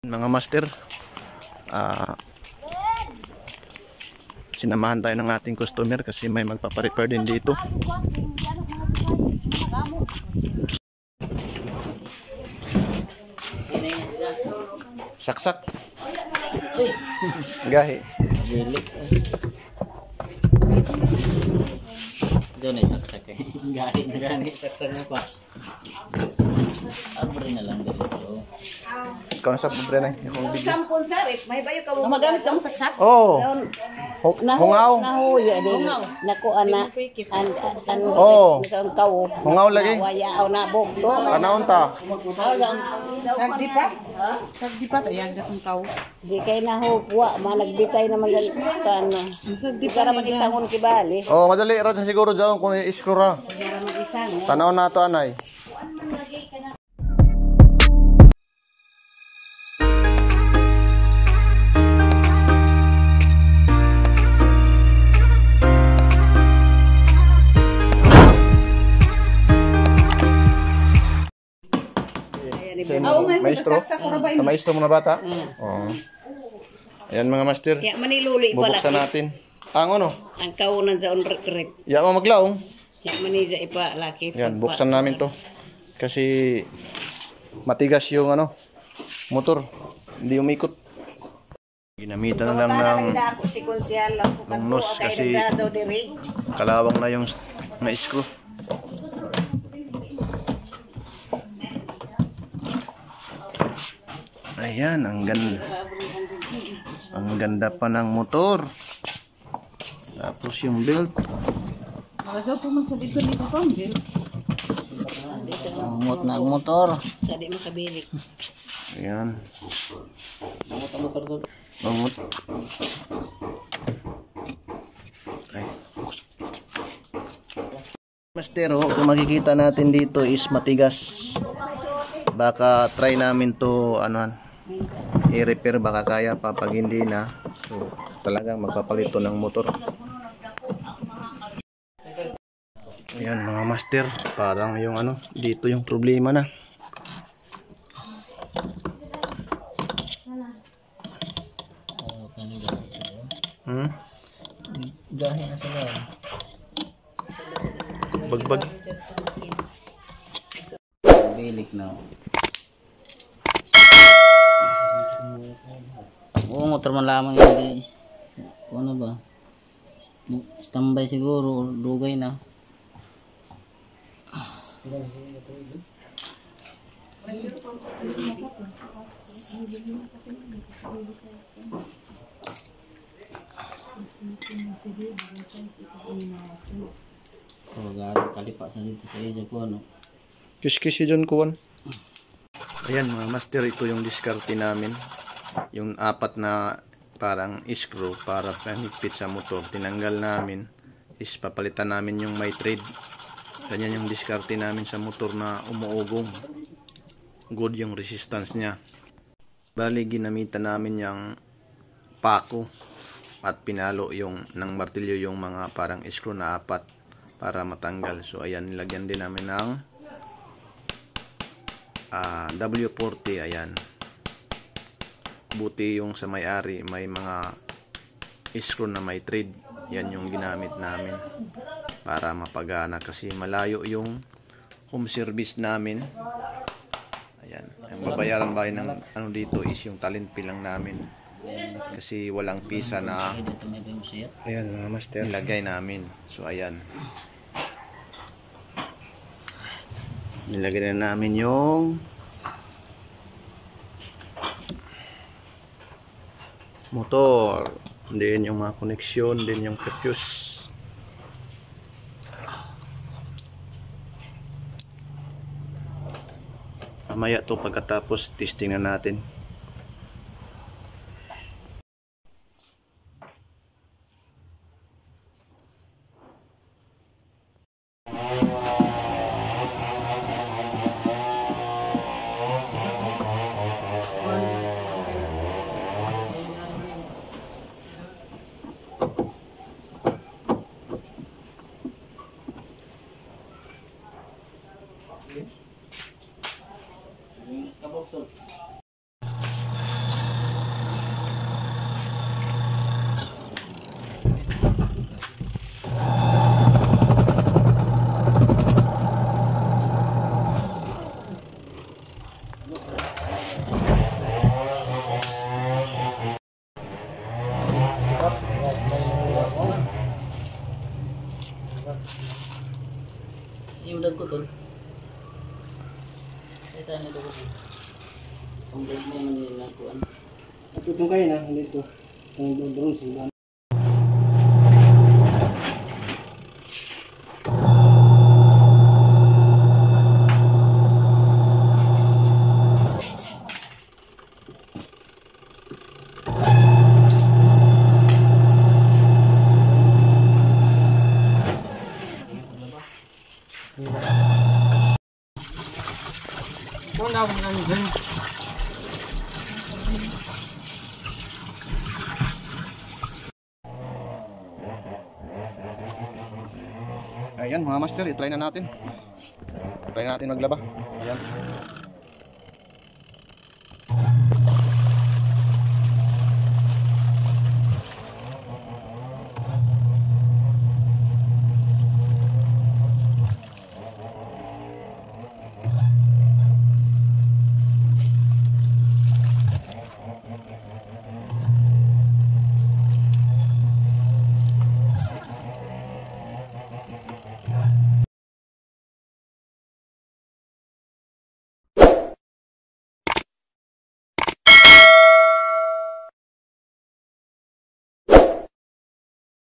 Mga master, sinamahan tayo ng ating customer kasi may magpaparepair din dito. Saksak. Gahi. Doon ay saksak eh. Gahi saksak mo pa. Abre na lang diretso. Ikaw na sa pobre na. Sampon sarit, may bayo ka mo. Magamit ka mo saksak? Oh. Hungaw. Nahuya din. Hungaw. Nako ana Oh. ang kawo. Hungaw lagi. Wayaaw na bugto. Tanaon ta. Sagdi pa? Sagdi pa tayag gatong kaw. Di kay nahugwa, managbitay naman gan kano. Di para man isangon kibali. Oh, madali ra sa siguro daw kung i-screw ra. Para man isangon. Tanaon na to anay. Maestro? Maestro mo na bata? Oo. Ayan mga master. Kaya maniluli pala. Bubuksan natin. Ang ano? Ang kaunan sa unrek. Ya mo maglaong. Kaya maniza ipa laki. Yan, buksan namin to. Kasi matigas yung ano, motor. Hindi umikot. Ginamitan na lang ng si konsyal ng nos kasi kalawang na yung na-screw. Ayan, ang ganda. Ang ganda pa ng motor. Tapos yung belt. Nakajaw po man sa dito pa ang belt. Amot na ang motor. Sa di makabili. Ayan. Amot ang motor doon. Amot. Okay. Master, kung makikita natin dito is matigas. Baka try namin to i-repair, baka kaya pa. Pag hindi na, so talagang magpapalito ng motor. Ayan mga master, parang yung dito yung problema na. Gahi na sa loob. Bagbag. Bilik na. Oo, motor man lamang yun guys. Ano ba? Standby siguro, lugay na. Kalipa sa dito sa iyo ko ano. Kiss-kiss yun kuwan. Ayan mga master, ito yung diskarte namin. Yung apat na parang screw para panigpit sa motor. Tinanggal namin. Is papalitan namin yung may thread. Ganyan yung diskarte namin sa motor na umuugong. Good yung resistance niya. Bali ginamitan namin yung pako at pinalo yung ng martilyo yung mga parang screw na apat para matanggal. So ayan, nilagyan din namin ng W40. Ayan, buti yung sa may-ari may mga screw na may thread. Yan yung ginamit namin para mapagana kasi malayo yung home service namin. Ayan, ang babayaran ba ng dito is yung talinpi lang namin kasi walang pisa na ayan mga master nilagay namin. So ayan, nilagay na namin yung motor, din yung mga koneksyon, din yung fuse. Mamaya to pagkatapos testing na natin. naman nila kuan. Tutong kayo na dito. Ang drone sila. Ayan mga master, i-try na natin. Try natin maglaba. Ayan.